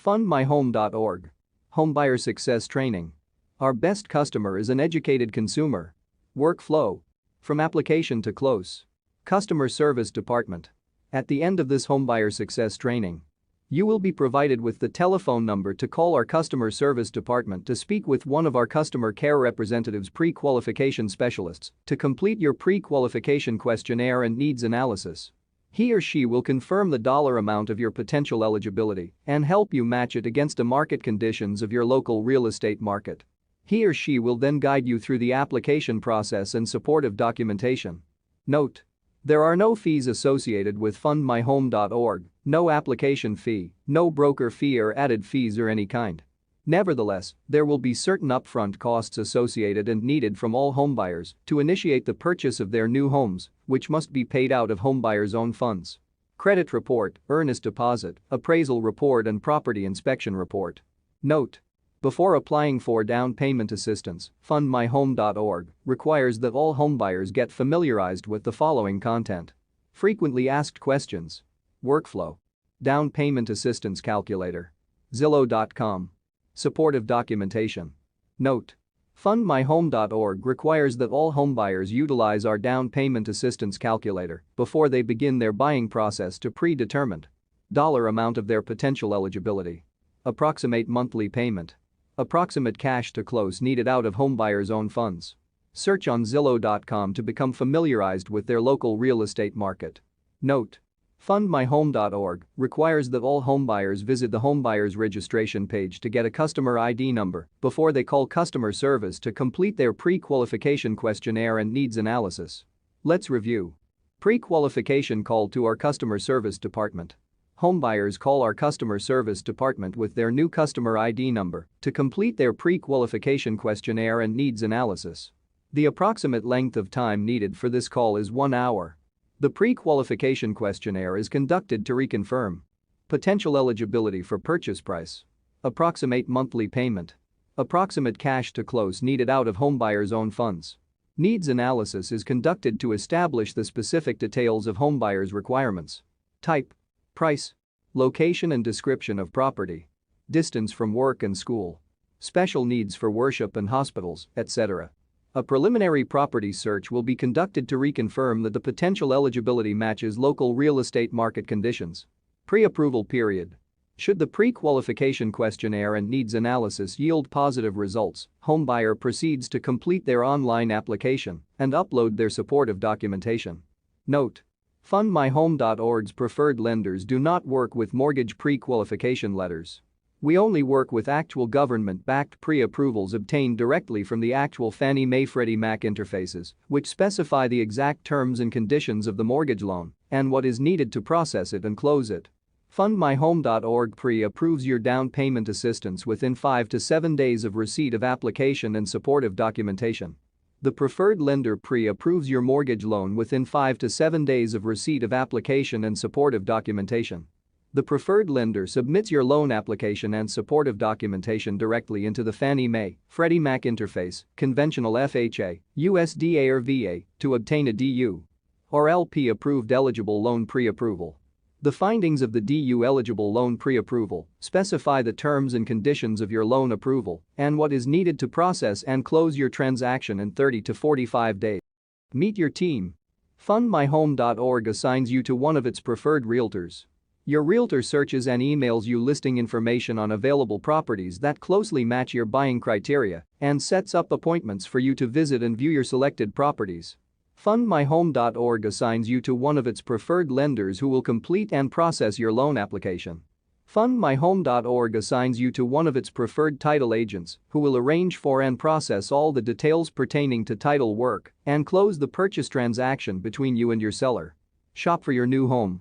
FundMyHome.org. Homebuyer Success Training. Our best customer is an educated consumer. Workflow. From application to close. Customer Service Department. At the end of this homebuyer success training, you will be provided with the telephone number to call our customer service department to speak with one of our customer care representatives, pre-qualification specialists, to complete your pre-qualification questionnaire and needs analysis. He or she will confirm the dollar amount of your potential eligibility and help you match it against the market conditions of your local real estate market. He or she will then guide you through the application process and supportive documentation. Note: there are no fees associated with FundMyHome.org, no application fee, no broker fee or added fees or any kind. Nevertheless, there will be certain upfront costs associated and needed from all homebuyers to initiate the purchase of their new homes, which must be paid out of homebuyers' own funds. Credit report, earnest deposit, appraisal report and property inspection report. Note: before applying for down payment assistance, FundMyHome.org requires that all homebuyers get familiarized with the following content. Frequently asked questions. Workflow. Down payment assistance calculator. Zillow.com. Supportive documentation. Note: FundMyHome.org requires that all homebuyers utilize our down payment assistance calculator before they begin their buying process to predetermined dollar amount of their potential eligibility. Approximate monthly payment. Approximate cash to close needed out of homebuyers' own funds. Search on Zillow.com to become familiarized with their local real estate market. Note: FundMyHome.org requires that all homebuyers visit the homebuyers registration page to get a customer ID number before they call customer service to complete their pre-qualification questionnaire and needs analysis. Let's review. Pre-qualification call to our customer service department. Homebuyers call our customer service department with their new customer ID number to complete their pre-qualification questionnaire and needs analysis. The approximate length of time needed for this call is 1 hour. The pre-qualification questionnaire is conducted to reconfirm potential eligibility for purchase price, approximate monthly payment, approximate cash to close needed out of homebuyers' own funds. Needs analysis is conducted to establish the specific details of homebuyers' requirements. Type, price, location and description of property, distance from work and school, special needs for worship and hospitals, etc. A preliminary property search will be conducted to reconfirm that the potential eligibility matches local real estate market conditions. Pre-approval period. Should the pre-qualification questionnaire and needs analysis yield positive results, homebuyer proceeds to complete their online application and upload their supportive documentation. Note: FundMyHome.org's preferred lenders do not work with mortgage pre-qualification letters. We only work with actual government-backed pre-approvals obtained directly from the actual Fannie Mae Freddie Mac interfaces, which specify the exact terms and conditions of the mortgage loan and what is needed to process it and close it. FundMyHome.org pre-approves your down payment assistance within 5 to 7 days of receipt of application and supportive documentation. The preferred lender pre-approves your mortgage loan within 5 to 7 days of receipt of application and supportive documentation. The preferred lender submits your loan application and supportive documentation directly into the Fannie Mae, Freddie Mac interface, conventional FHA, USDA or VA, to obtain a DU or LP approved eligible loan pre-approval. The findings of the DU eligible loan pre-approval specify the terms and conditions of your loan approval and what is needed to process and close your transaction in 30 to 45 days. Meet your team. FundMyHome.org assigns you to one of its preferred realtors. Your realtor searches and emails you listing information on available properties that closely match your buying criteria and sets up appointments for you to visit and view your selected properties. FundMyHome.org assigns you to one of its preferred lenders who will complete and process your loan application. FundMyHome.org assigns you to one of its preferred title agents who will arrange for and process all the details pertaining to title work and close the purchase transaction between you and your seller. Shop for your new home.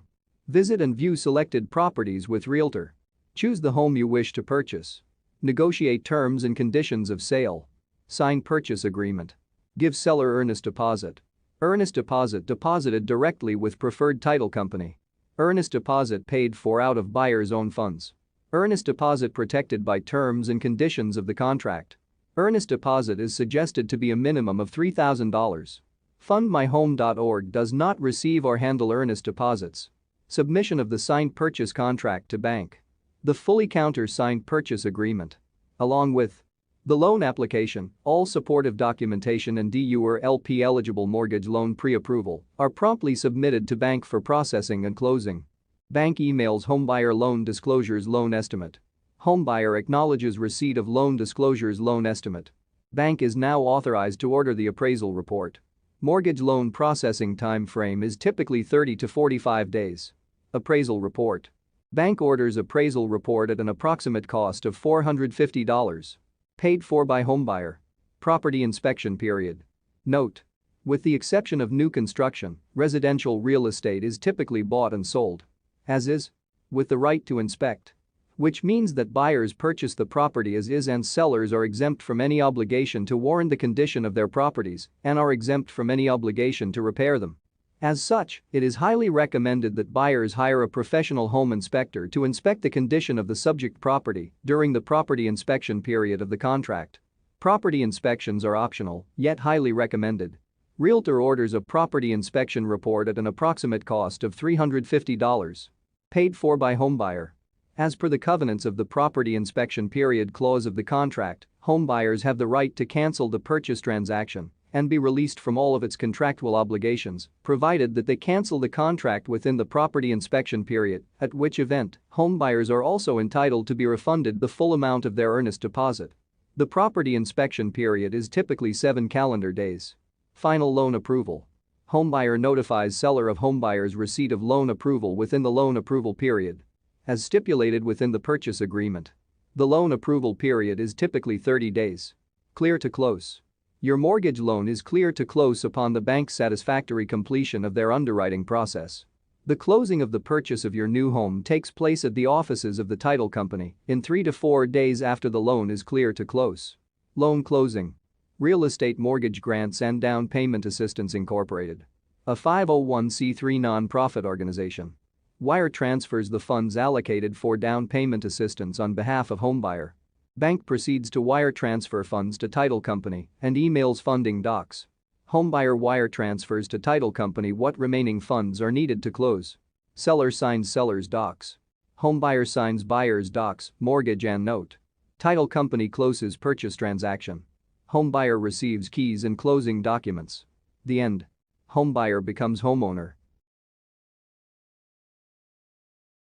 Visit and view selected properties with realtor. Choose the home you wish to purchase. Negotiate terms and conditions of sale. Sign purchase agreement. Give seller earnest deposit. Earnest deposit deposited directly with preferred title company. Earnest deposit paid for out of buyer's own funds. Earnest deposit protected by terms and conditions of the contract. Earnest deposit is suggested to be a minimum of $3,000. FundMyHome.org does not receive or handle earnest deposits. Submission of the signed purchase contract to bank. the fully counter-signed purchase agreement, along with the loan application, all supportive documentation and DU or LP eligible mortgage loan pre-approval are promptly submitted to bank for processing and closing. Bank emails homebuyer loan disclosures loan estimate. Homebuyer acknowledges receipt of loan disclosures loan estimate. Bank is now authorized to order the appraisal report. Mortgage loan processing time frame is typically 30 to 45 days. Appraisal report. Bank orders appraisal report at an approximate cost of $450. Paid for by homebuyer. Property inspection period. Note: with the exception of new construction, residential real estate is typically bought and sold, as is, with the right to inspect, which means that buyers purchase the property as is and sellers are exempt from any obligation to warrant the condition of their properties and are exempt from any obligation to repair them. As such, it is highly recommended that buyers hire a professional home inspector to inspect the condition of the subject property during the property inspection period of the contract. Property inspections are optional, yet highly recommended. Realtor orders a property inspection report at an approximate cost of $350. Paid for by homebuyer. As per the covenants of the property inspection period clause of the contract, homebuyers have the right to cancel the purchase transaction and be released from all of its contractual obligations, provided that they cancel the contract within the property inspection period, at which event, homebuyers are also entitled to be refunded the full amount of their earnest deposit. The property inspection period is typically 7 calendar days. Final loan approval. Homebuyer notifies seller of homebuyer's receipt of loan approval within the loan approval period, as stipulated within the purchase agreement. The loan approval period is typically 30 days. Clear to close. Your mortgage loan is clear to close upon the bank's satisfactory completion of their underwriting process. The closing of the purchase of your new home takes place at the offices of the title company in 3 to 4 days after the loan is clear to close. Loan closing. Real Estate Mortgage Grants and Down Payment Assistance Incorporated, a 501c3 nonprofit organization, wire transfers the funds allocated for down payment assistance on behalf of homebuyer. Bank proceeds to wire transfer funds to title company and emails funding docs. Homebuyer wire transfers to title company what remaining funds are needed to close. Seller signs seller's docs. Homebuyer signs buyer's docs, mortgage and note. Title company closes purchase transaction. Homebuyer receives keys and closing documents. The end. Homebuyer becomes homeowner.